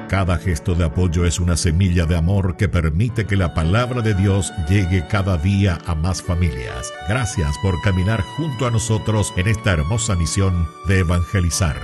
Cada gesto de apoyo es una semilla de amor que permite que la palabra de Dios llegue cada día a más familias. Gracias por caminar junto a nosotros en esta hermosa misión de evangelizar.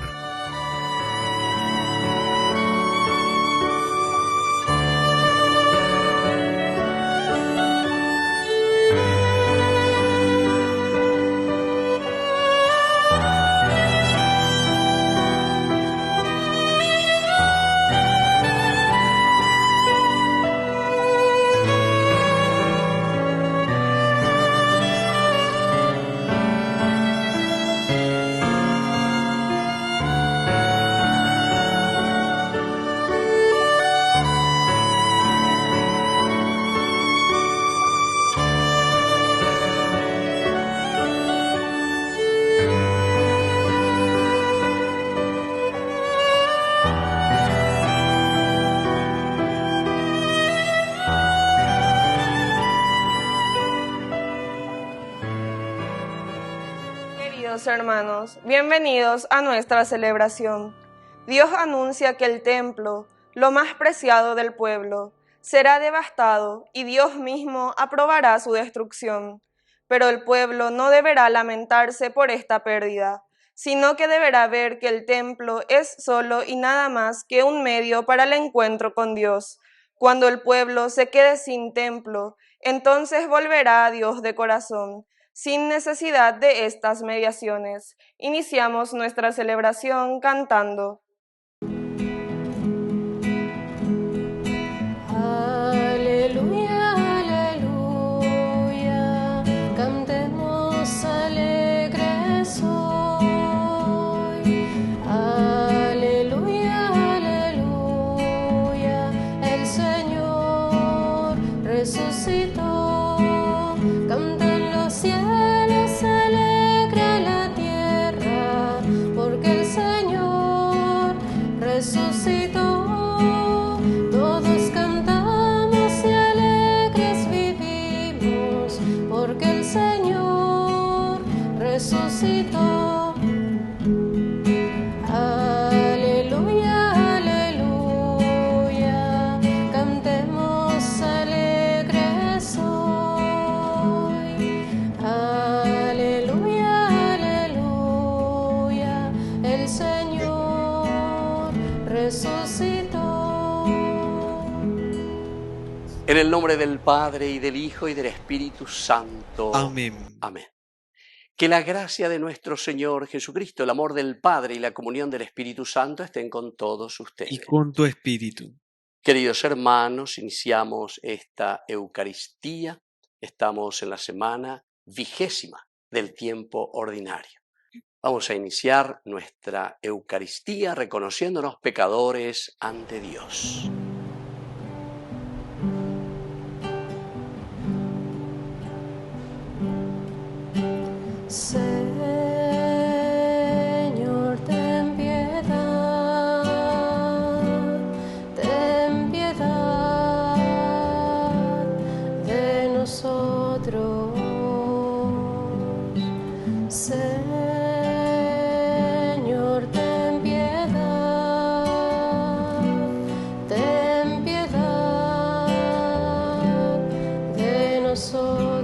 Hermanos, bienvenidos a nuestra celebración. Dios anuncia que el templo, lo más preciado del pueblo, será devastado y Dios mismo aprobará su destrucción. Pero el pueblo no deberá lamentarse por esta pérdida, sino que deberá ver que el templo es solo y nada más que un medio para el encuentro con Dios. Cuando el pueblo se quede sin templo, entonces volverá a Dios de corazón, sin necesidad de estas mediaciones. Iniciamos nuestra celebración cantando. En el nombre del Padre, y del Hijo, y del Espíritu Santo. Amén. Amén. Que la gracia de nuestro Señor Jesucristo, el amor del Padre y la comunión del Espíritu Santo estén con todos ustedes. Y con tu espíritu. Queridos hermanos, iniciamos esta Eucaristía. Estamos en la semana 20ª del tiempo ordinario. Vamos a iniciar nuestra Eucaristía reconociéndonos pecadores ante Dios. Señor, ten piedad de nosotros. Señor, ten piedad de nosotros.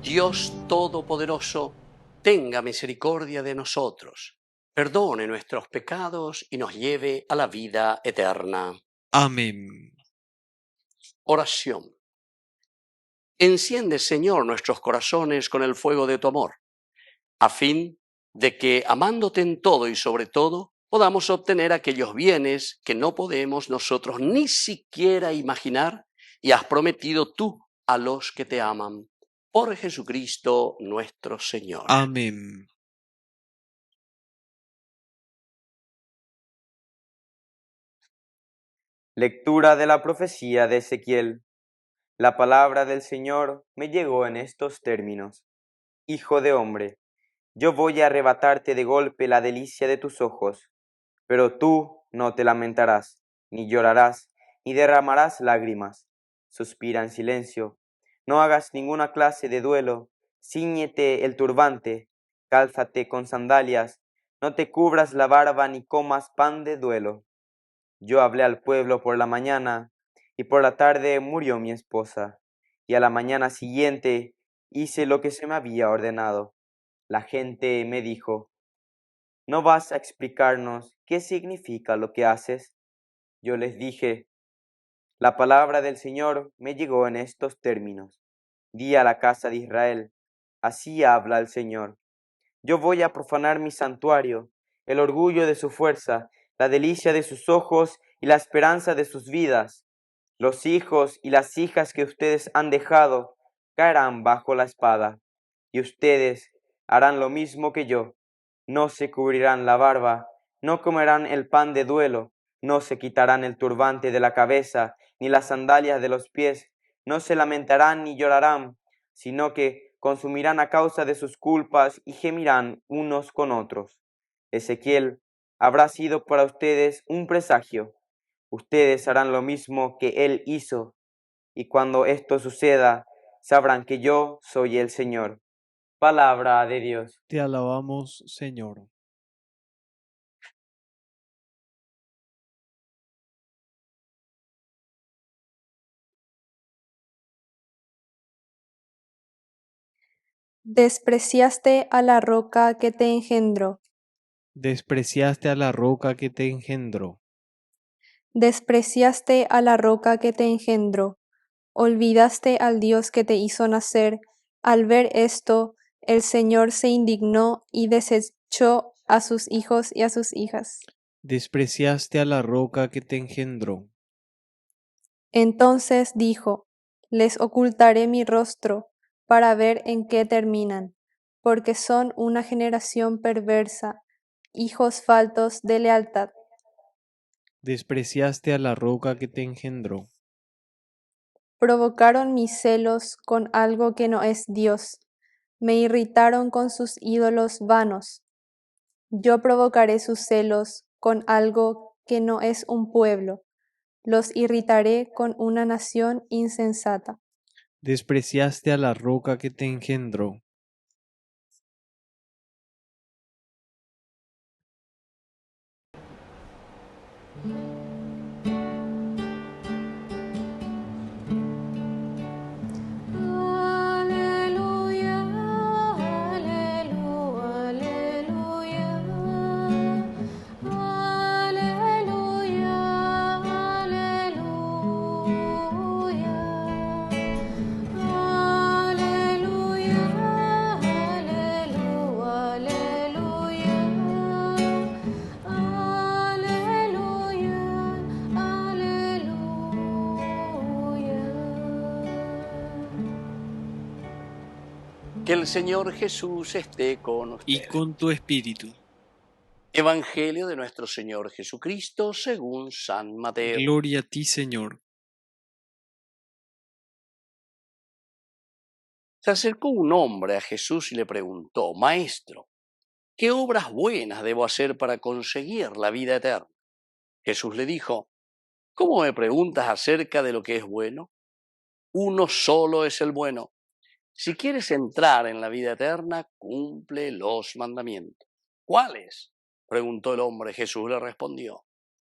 Dios Todopoderoso, tenga misericordia de nosotros, perdone nuestros pecados y nos lleve a la vida eterna. Amén. Oración. Enciende, Señor, nuestros corazones con el fuego de tu amor, a fin de que, amándote en todo y sobre todo, podamos obtener aquellos bienes que no podemos nosotros ni siquiera imaginar y has prometido tú a los que te aman. Por Jesucristo nuestro Señor. Amén. Lectura de la profecía de Ezequiel. La palabra del Señor me llegó en estos términos. Hijo de hombre, yo voy a arrebatarte de golpe la delicia de tus ojos, pero tú no te lamentarás, ni llorarás, ni derramarás lágrimas. Suspira en silencio. No hagas ninguna clase de duelo. Cíñete el turbante, cálzate con sandalias, no te cubras la barba ni comas pan de duelo. Yo hablé al pueblo por la mañana, y por la tarde murió mi esposa, y a la mañana siguiente hice lo que se me había ordenado. La gente me dijo, ¿no vas a explicarnos qué significa lo que haces? Yo les dije, la palabra del Señor me llegó en estos términos. Di a la casa de Israel, así habla el Señor. Yo voy a profanar mi santuario, el orgullo de su fuerza, la delicia de sus ojos y la esperanza de sus vidas. Los hijos y las hijas que ustedes han dejado caerán bajo la espada, y ustedes harán lo mismo que yo. No se cubrirán la barba, no comerán el pan de duelo, no se quitarán el turbante de la cabeza, ni las sandalias de los pies, no se lamentarán ni llorarán, sino que consumirán a causa de sus culpas y gemirán unos con otros. Ezequiel habrá sido para ustedes un presagio. Ustedes harán lo mismo que él hizo, y cuando esto suceda, sabrán que yo soy el Señor. Palabra de Dios. Te alabamos, Señor. Despreciaste a la roca que te engendró. Despreciaste a la roca que te engendró. Despreciaste a la roca que te engendró. Olvidaste al Dios que te hizo nacer. Al ver esto, el Señor se indignó y desechó a sus hijos y a sus hijas. Despreciaste a la roca que te engendró. Entonces dijo, les ocultaré mi rostro para ver en qué terminan, porque son una generación perversa, hijos faltos de lealtad. Despreciaste a la roca que te engendró. Provocaron mis celos con algo que no es Dios, me irritaron con sus ídolos vanos. Yo provocaré sus celos con algo que no es un pueblo, los irritaré con una nación insensata. Despreciaste a la roca que te engendró. Aleluya, aleluya, aleluya, aleluya, aleluya, Que el Señor Jesús esté con Y ustedes. con tu espíritu. Evangelio de nuestro Señor Jesucristo según San Mateo. Gloria a ti, Señor. Se acercó un hombre a Jesús y le preguntó, Maestro, ¿qué obras buenas debo hacer para conseguir la vida eterna? Jesús le dijo, ¿cómo me preguntas acerca de lo que es bueno? Uno solo es el bueno. Si quieres entrar en la vida eterna, cumple los mandamientos. ¿Cuáles? Preguntó el hombre. Jesús le respondió,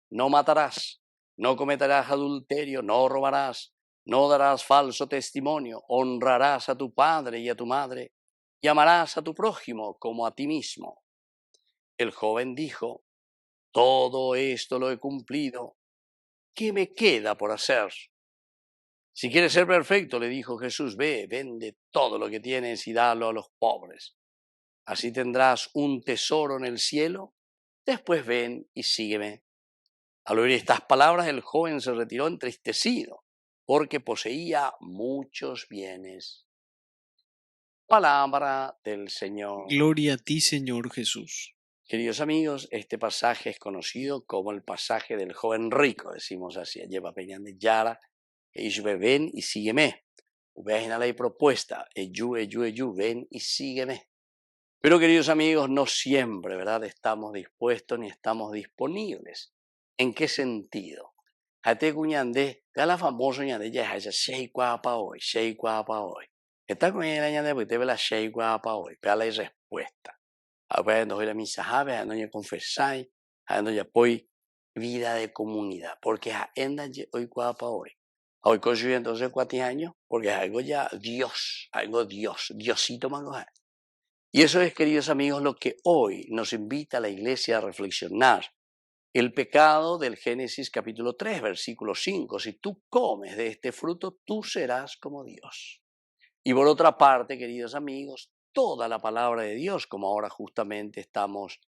no matarás, no cometerás adulterio, no robarás, no darás falso testimonio, honrarás a tu padre y a tu madre, y amarás a tu prójimo como a ti mismo. El joven dijo, todo esto lo he cumplido. ¿Qué me queda por hacer? Si quieres ser perfecto, le dijo Jesús, ve, vende todo lo que tienes y dalo a los pobres. Así tendrás un tesoro en el cielo. Después ven y sígueme. Al oír estas palabras, el joven se retiró entristecido, porque poseía muchos bienes. Palabra del Señor. Gloria a ti, Señor Jesús. Queridos amigos, este pasaje es conocido como el pasaje del joven rico, decimos así. Lleva peñan de Yara, ven y sígueme. Vean la ley propuesta, ven y sígueme. Pero queridos amigos, no siempre, ¿verdad? Estamos dispuestos ni estamos disponibles. ¿En qué sentido? Hate cuñande, la famoso ñande ya es shei guapa hoy. Está con ella ñande porque te ve la shei guapa hoy, pero la respuesta. Aprendo hoy la misa, a no ya confesar, a no ya poi vida de comunidad, porque a enda hoy guapa hoy. Hoy construye entonces 4 años, porque es algo ya Dios, Diosito mango. Y eso es, queridos amigos, lo que hoy nos invita a la Iglesia a reflexionar. El pecado del Génesis capítulo 3, versículo 5. Si tú comes de este fruto, tú serás como Dios. Y por otra parte, queridos amigos, toda la palabra de Dios, como ahora justamente estamos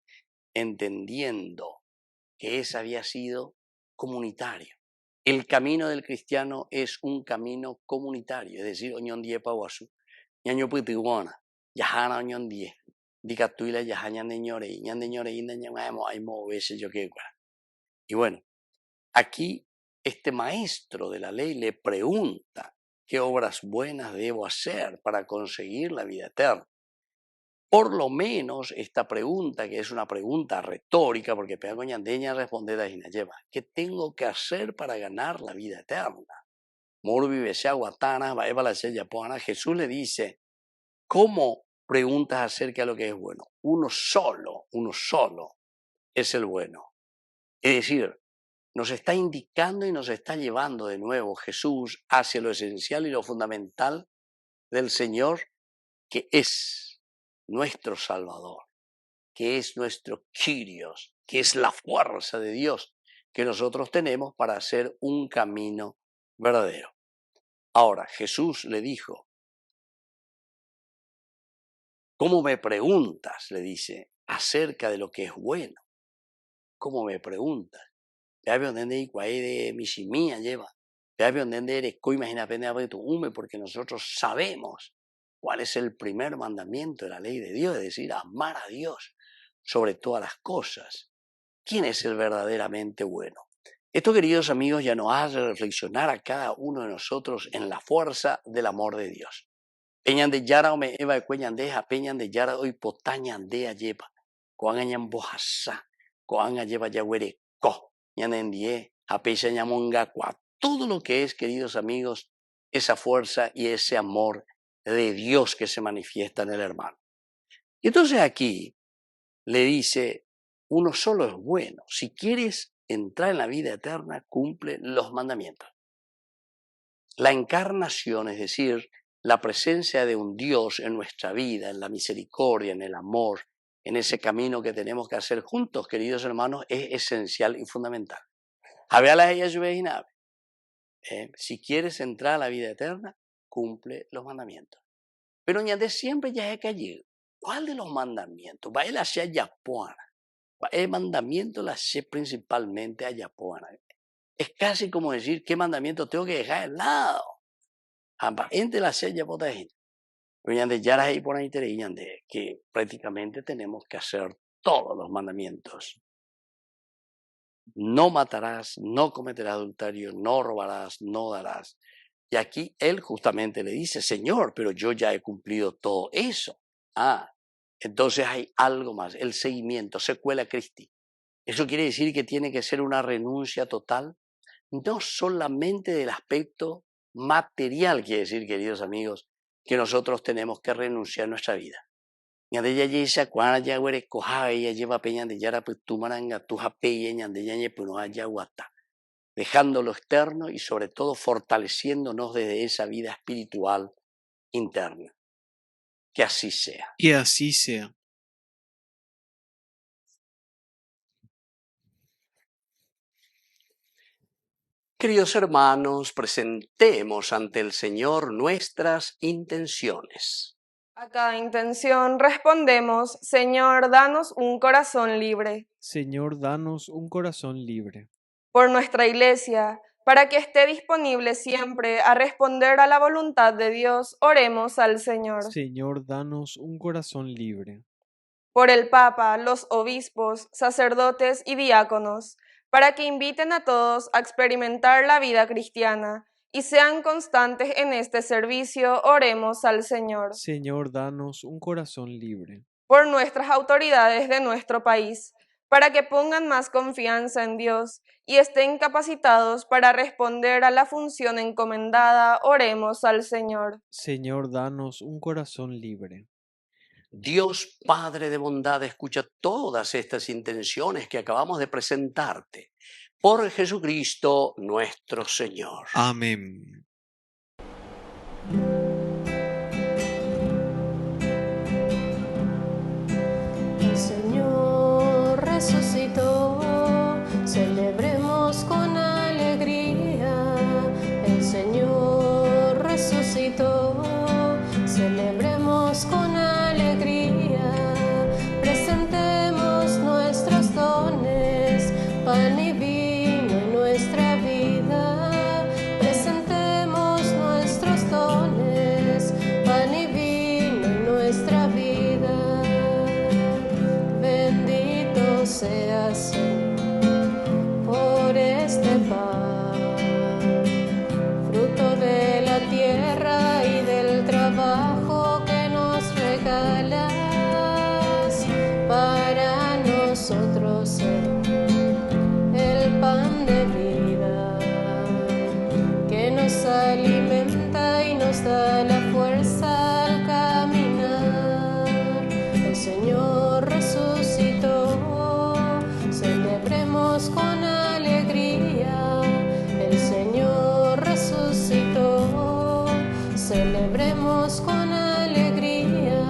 entendiendo que ese había sido comunitario. El camino del cristiano es un camino comunitario, es decir, oñón die pauasu, ñaño putiguana. Yahana oñón 10. Dicatuila yahaña de ñore, yo que. Y bueno, aquí este maestro de la ley le pregunta qué obras buenas debo hacer para conseguir la vida eterna. Por lo menos esta pregunta, que es una pregunta retórica, porque Pea Coñandeña responde a lleva, ¿qué tengo que hacer para ganar la vida eterna? Jesús le dice, ¿cómo preguntas acerca de lo que es bueno? Uno solo es el bueno. Es decir, nos está indicando y nos está llevando de nuevo Jesús hacia lo esencial y lo fundamental del Señor, que es nuestro Salvador, que es nuestro Kyrios, que es la fuerza de Dios que nosotros tenemos para hacer un camino verdadero. Ahora, Jesús le dijo, ¿cómo me preguntas? Le dice, acerca de lo que es bueno. ¿Cómo me preguntas? Porque nosotros sabemos cuál es el primer mandamiento de la ley de Dios, es decir, amar a Dios sobre todas las cosas. ¿Quién es el verdaderamente bueno? Esto, queridos amigos, ya nos hace reflexionar a cada uno de nosotros en la fuerza del amor de Dios. Peñan de Yara o me eva de cuellandeja, peñan de Yara hoy potañan de ayepa, coangañan bojasa, coanga lleva yahuere co, ñanendie, apecha ñamonga cua. Todo lo que es, queridos amigos, esa fuerza y ese amor de Dios que se manifiesta en el hermano. Y entonces aquí le dice, uno solo es bueno. Si quieres entrar en la vida eterna, cumple los mandamientos. La encarnación, es decir, la presencia de un Dios en nuestra vida, en la misericordia, en el amor, en ese camino que tenemos que hacer juntos, queridos hermanos, es esencial y fundamental. Si quieres entrar a la vida eterna, cumple los mandamientos. Pero añade siempre ya es que allí, ¿cuál de los mandamientos? Va a ser yapuana. El mandamiento la sé principalmente a yapuana. Es casi como decir, ¿qué mandamiento tengo que dejar de lado? Entre la sé yapota de gente. Que prácticamente tenemos que hacer todos los mandamientos. No matarás, no cometerás adulterio, no robarás, no darás. Y aquí él justamente le dice, Señor, pero yo ya he cumplido todo eso. Entonces hay algo más, el seguimiento, secuela Christi. Eso quiere decir que tiene que ser una renuncia total, no solamente del aspecto material, quiere decir, queridos amigos, que nosotros tenemos que renunciar a nuestra vida. Ñandeya yesa cuana ya huere coja ella lleva peña de yara pues tu maranga tu japeye ñandeya ñe pues no haya guata, dejando lo externo y sobre todo fortaleciéndonos desde esa vida espiritual interna. Que así sea. Que así sea. Queridos hermanos, presentemos ante el Señor nuestras intenciones. A cada intención respondemos, Señor, danos un corazón libre. Señor, danos un corazón libre. Por nuestra Iglesia, para que esté disponible siempre a responder a la voluntad de Dios, oremos al Señor. Señor, danos un corazón libre. Por el Papa, los obispos, sacerdotes y diáconos, para que inviten a todos a experimentar la vida cristiana y sean constantes en este servicio, oremos al Señor. Señor, danos un corazón libre. Por nuestras autoridades de nuestro país, para que pongan más confianza en Dios y estén capacitados para responder a la función encomendada, oremos al Señor. Señor, danos un corazón libre. Dios Padre de bondad, escucha todas estas intenciones que acabamos de presentarte. Por Jesucristo nuestro Señor. Amén. El Señor resucitó, celebremos con alegría. El Señor resucitó, celebremos con alegría. Presentemos nuestros dones, pan y vino en nuestra vida. Presentemos nuestros dones, pan y vino en nuestra vida. Bendito seas por este pan, fruto de la tierra y del trabajo que nos regalas, para nosotros el pan de vida, que nos alimenta y nos da la fuerza al caminar. El Señor resucitó, celebremos con alegría. El Señor resucitó, celebremos con alegría.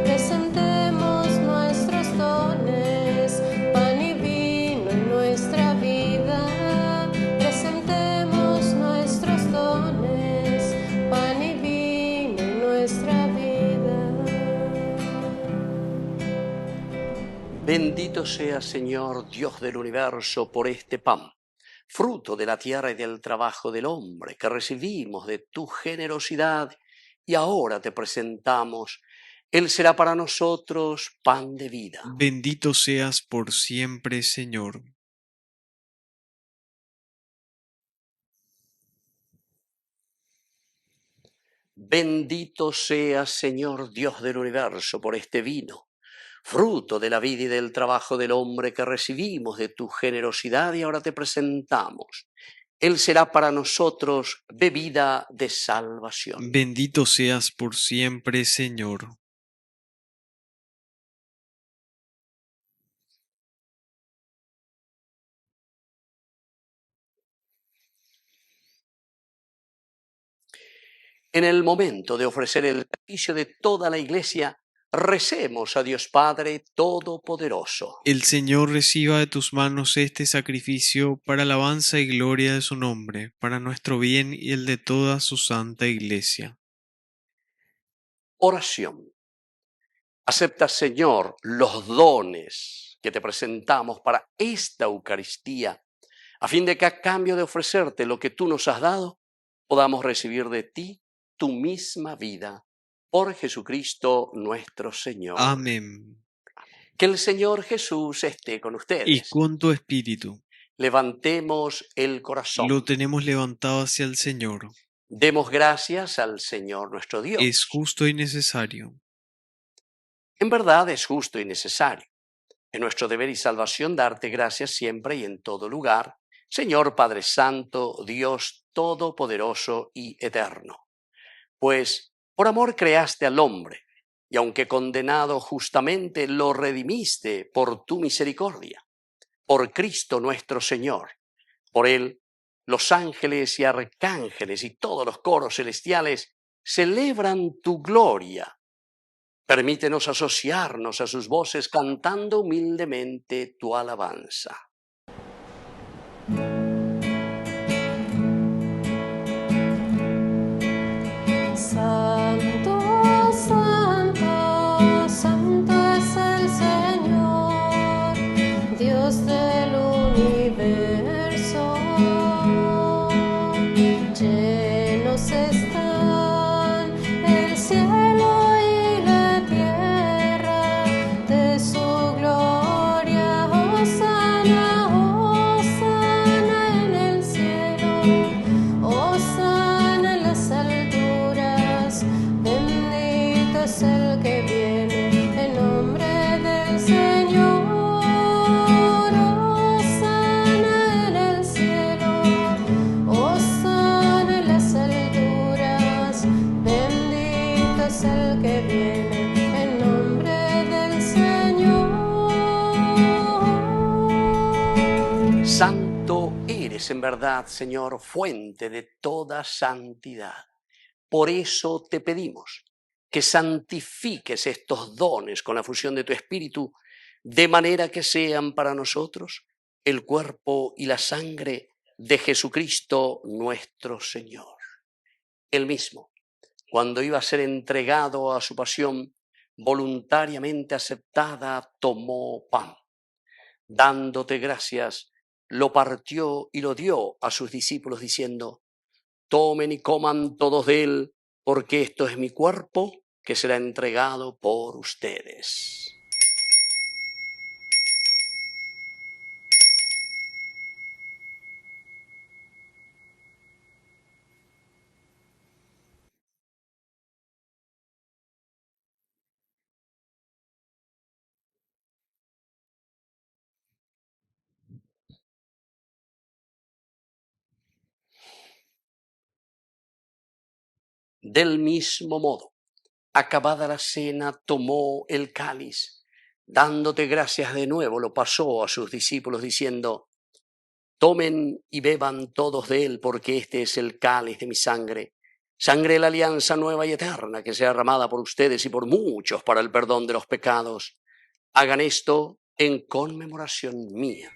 Presentemos nuestros dones, pan y vino en nuestra vida. Presentemos nuestros dones, pan y vino en nuestra vida. Bendito sea, Señor, Dios del universo, por este pan, fruto de la tierra y del trabajo del hombre, que recibimos de tu generosidad y ahora te presentamos. Él será para nosotros pan de vida. Bendito seas por siempre, Señor. Bendito seas, Señor, Dios del universo, por este vino, fruto de la vida y del trabajo del hombre que recibimos de tu generosidad y ahora te presentamos. Él será para nosotros bebida de salvación. Bendito seas por siempre, Señor. En el momento de ofrecer el servicio de toda la Iglesia, recemos a Dios Padre Todopoderoso. El Señor reciba de tus manos este sacrificio para alabanza y gloria de su nombre, para nuestro bien y el de toda su santa Iglesia. Oración. Acepta, Señor, los dones que te presentamos para esta Eucaristía, a fin de que a cambio de ofrecerte lo que tú nos has dado, podamos recibir de ti tu misma vida. Por Jesucristo nuestro Señor. Amén. Que el Señor Jesús esté con Y ustedes. con tu espíritu. Levantemos el corazón. Lo tenemos levantado hacia el Señor. Demos gracias al Señor nuestro Dios. Es justo y necesario. En verdad es justo y necesario. Es nuestro deber y salvación darte gracias siempre y en todo lugar, Señor Padre Santo, Dios Todopoderoso y Eterno. Pues por amor creaste al hombre, y aunque condenado justamente, lo redimiste por tu misericordia. Por Cristo nuestro Señor. Por Él, los ángeles y arcángeles y todos los coros celestiales celebran tu gloria. Permítenos asociarnos a sus voces cantando humildemente tu alabanza. eres en verdad, Señor, fuente de toda santidad. Por eso te pedimos que santifiques estos dones con la fusión de tu Espíritu, de manera que sean para nosotros el cuerpo y la sangre de Jesucristo nuestro Señor. Él mismo, cuando iba a ser entregado a su pasión, voluntariamente aceptada, tomó pan. Dándote gracias, lo partió y lo dio a sus discípulos diciendo: tomen y coman todos de él, porque esto es mi cuerpo que será entregado por ustedes. Del mismo modo, acabada la cena, tomó el cáliz, dándote gracias de nuevo, lo pasó a sus discípulos diciendo: tomen y beban todos de él, porque este es el cáliz de mi sangre, sangre de la alianza nueva y eterna, que sea derramada por ustedes y por muchos para el perdón de los pecados. Hagan esto en conmemoración mía.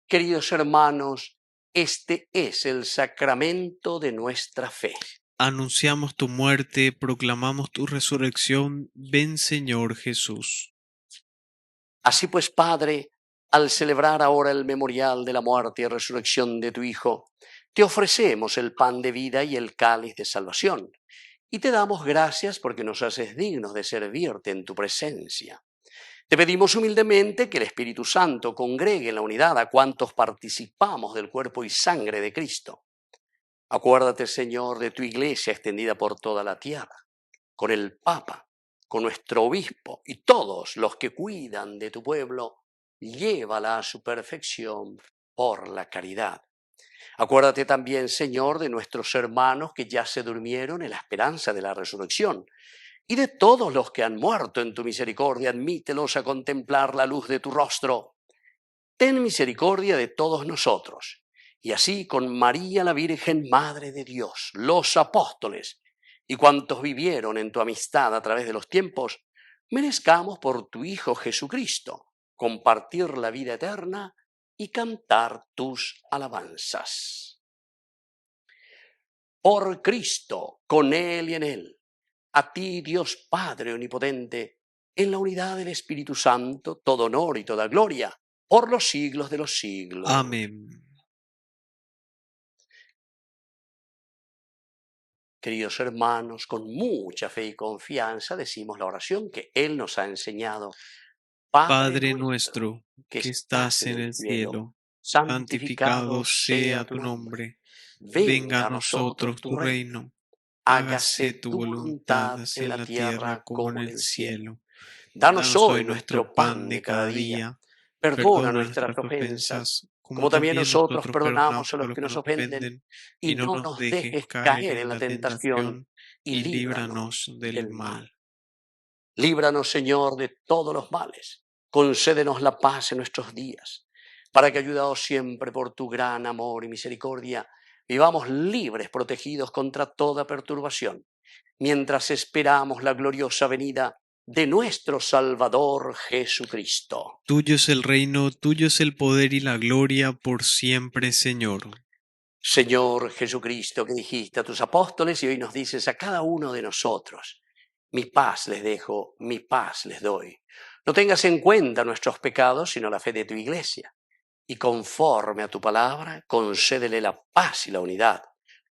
Queridos hermanos, este es el sacramento de nuestra fe. Anunciamos tu muerte, proclamamos tu resurrección. Ven, Señor Jesús. Así pues, Padre, al celebrar ahora el memorial de la muerte y resurrección de tu Hijo, te ofrecemos el pan de vida y el cáliz de salvación, y te damos gracias porque nos haces dignos de servirte en tu presencia. Te pedimos humildemente que el Espíritu Santo congregue en la unidad a cuantos participamos del cuerpo y sangre de Cristo. Acuérdate, Señor, de tu iglesia extendida por toda la tierra, con el Papa, con nuestro obispo y todos los que cuidan de tu pueblo, llévala a su perfección por la caridad. Acuérdate también, Señor, de nuestros hermanos que ya se durmieron en la esperanza de la resurrección, y de todos los que han muerto en tu misericordia, admítelos a contemplar la luz de tu rostro. Ten misericordia de todos nosotros, y así con María la Virgen, Madre de Dios, los apóstoles y cuantos vivieron en tu amistad a través de los tiempos, merezcamos por tu Hijo Jesucristo compartir la vida eterna y cantar tus alabanzas. Por Cristo, con Él y en Él, a ti, Dios Padre Omnipotente, en la unidad del Espíritu Santo, todo honor y toda gloria, por los siglos de los siglos. Amén. Queridos hermanos, con mucha fe y confianza decimos la oración que Él nos ha enseñado. Padre nuestro, que estás en el cielo, santificado sea tu nombre. Venga a nosotros tu reino. Hágase tu voluntad en la tierra como en el cielo. Danos hoy nuestro pan de cada día. Perdona nuestras ofensas, como también nosotros perdonamos a los que nos ofenden. Y no nos dejes caer en la tentación, y líbranos del mal. Líbranos, Señor, de todos los males. Concédenos la paz en nuestros días, para que, ayudados siempre por tu gran amor y misericordia, vivamos libres, protegidos contra toda perturbación, mientras esperamos la gloriosa venida de nuestro Salvador Jesucristo. Tuyo es el reino, tuyo es el poder y la gloria por siempre, Señor. Señor Jesucristo, que dijiste a tus apóstoles y hoy nos dices a cada uno de nosotros: mi paz les dejo, mi paz les doy. No tengas en cuenta nuestros pecados, sino la fe de tu iglesia. Y conforme a tu palabra, concédele la paz y la unidad.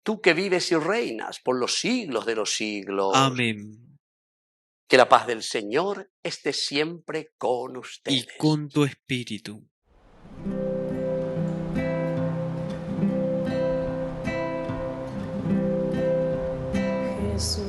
Tú que vives y reinas por los siglos de los siglos. Amén. Que la paz del Señor esté siempre con ustedes. Y con tu espíritu. Jesús.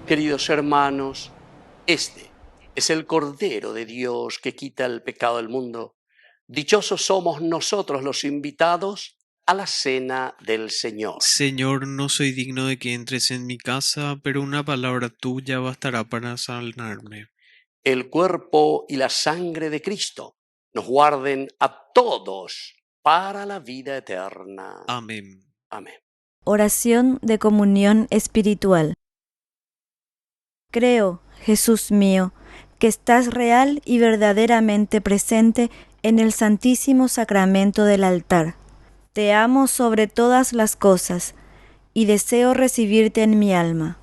Queridos hermanos, este es el Cordero de Dios que quita el pecado del mundo. Dichosos somos nosotros los invitados a la cena del Señor. Señor, no soy digno de que entres en mi casa, pero una palabra tuya bastará para sanarme. El cuerpo y la sangre de Cristo nos guarden a todos para la vida eterna. Amén. Amén. Oración de comunión espiritual. Creo, Jesús mío, que estás real y verdaderamente presente en el Santísimo Sacramento del altar. Te amo sobre todas las cosas y deseo recibirte en mi alma.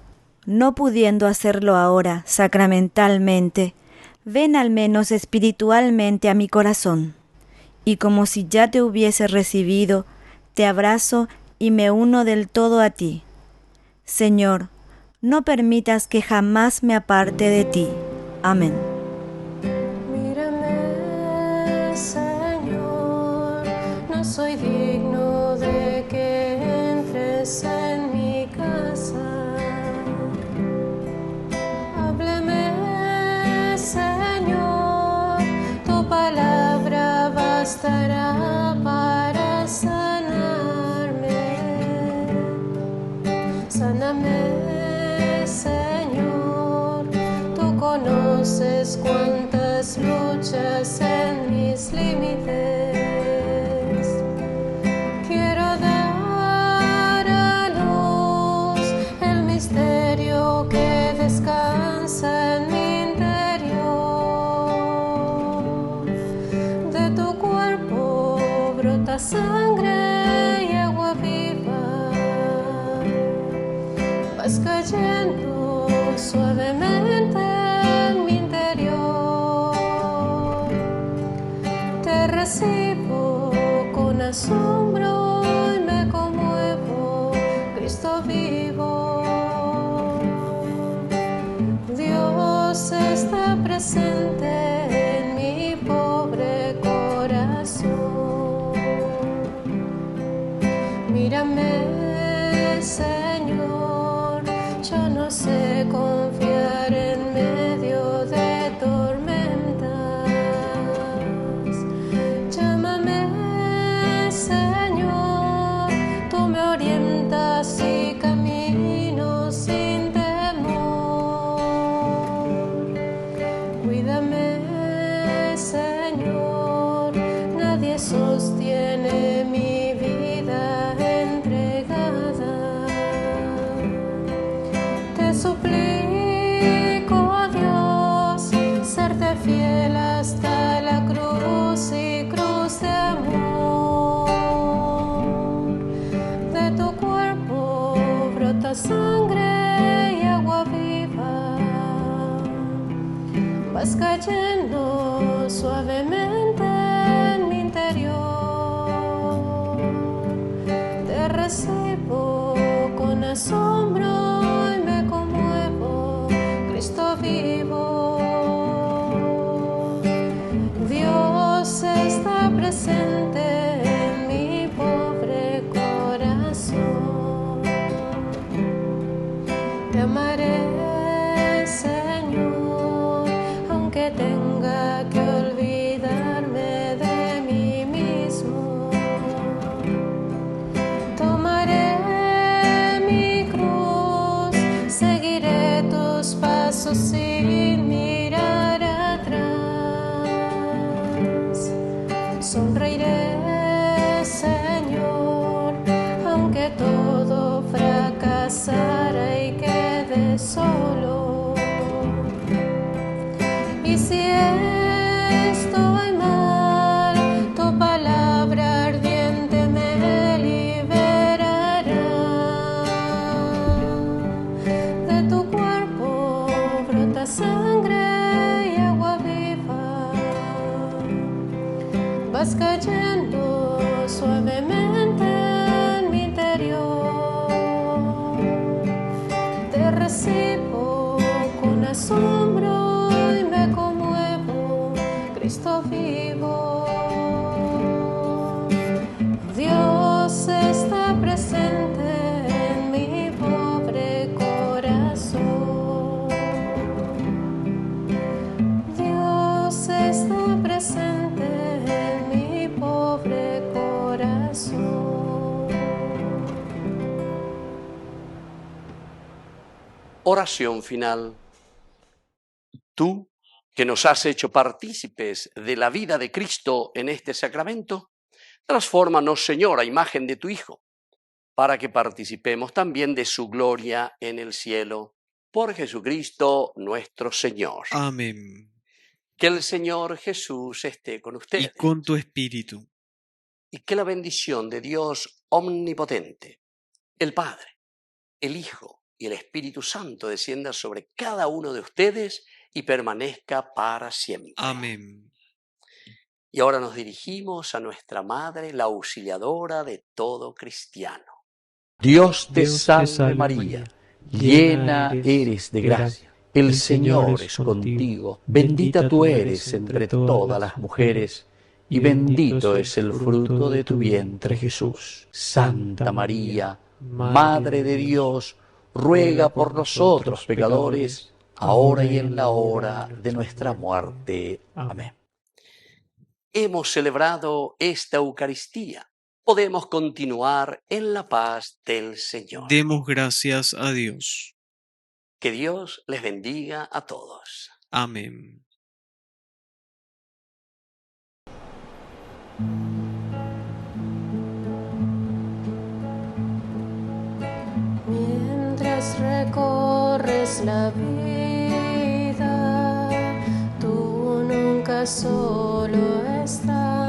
No pudiendo hacerlo ahora sacramentalmente, ven al menos espiritualmente a mi corazón, y como si ya te hubiese recibido, te abrazo y me uno del todo a ti. Señor, no permitas que jamás me aparte de ti. Amén. Mírame, Señor, no soy digno de que entres en mi casa. Háblame, Señor, tu palabra bastará para sanarme. Sáname, Señor, tú conoces cuántas luchas en mis límites. Quiero dar a luz el misterio que descansa en mi interior. De tu cuerpo brota sangre y agua viva. Vas cayendo suavemente en mi interior. Te recibo con asombro y me conmuevo, Cristo vivo. Dios está presente en mi pobre corazón. Mírame, Señor, yo no sé confiar en medio de tormentas. Llámame, Señor, tú me orientas y camino sin temor. Cuídame, Señor, nadie sostiene mi vida entregada. Te suplico, Dios, serte fiel hasta la cruz y cruz de amor. De tu cuerpo brota sangre y agua viva. Vas cayendo suavemente en mi interior. Te recibo con asombro y me conmuevo, Cristo vivo. Dios está presente en mi pobre corazón. Te amaré, Señor, aunque tenga que olvidarme de mí mismo. Tomaré mi cruz, seguiré tus pasos sin mirar Sonreiré, Señor, aunque todo fracasara y quede solo. Y si estoy mal, tu palabra ardiente me liberará. De tu cuerpo brota sangre y agua viva. Vas cayendo suavemente en mi interior. Te recibo con asombro y me conmuevo, Cristo vivo. Dios está presente en mi pobre corazón. Dios está presente en mi pobre corazón. Oración final. Tú, que nos has hecho partícipes de la vida de Cristo en este sacramento, transfórmanos, Señor, a imagen de tu Hijo, para que participemos también de su gloria en el cielo. Por Jesucristo nuestro Señor. Amén. Que el Señor Jesús esté con ustedes. Y con tu espíritu. Y que la bendición de Dios omnipotente, el Padre, el Hijo y el Espíritu Santo descienda sobre cada uno de ustedes y permanezca para siempre. Amén. Y ahora nos dirigimos a nuestra Madre, la auxiliadora de todo cristiano. Dios te salve María, llena eres de gracia. El Señor es contigo. Bendita tú eres entre todas las mujeres, y bendito es el fruto de tu vientre, Jesús. Santa María, Madre de Dios, ruega por nosotros pecadores, ahora y en la hora de nuestra muerte. Amén. Hemos celebrado esta Eucaristía. Podemos continuar en la paz del Señor. Demos gracias a Dios. Que Dios les bendiga a todos. Amén. Mientras recorres la vida, tú nunca solo estás.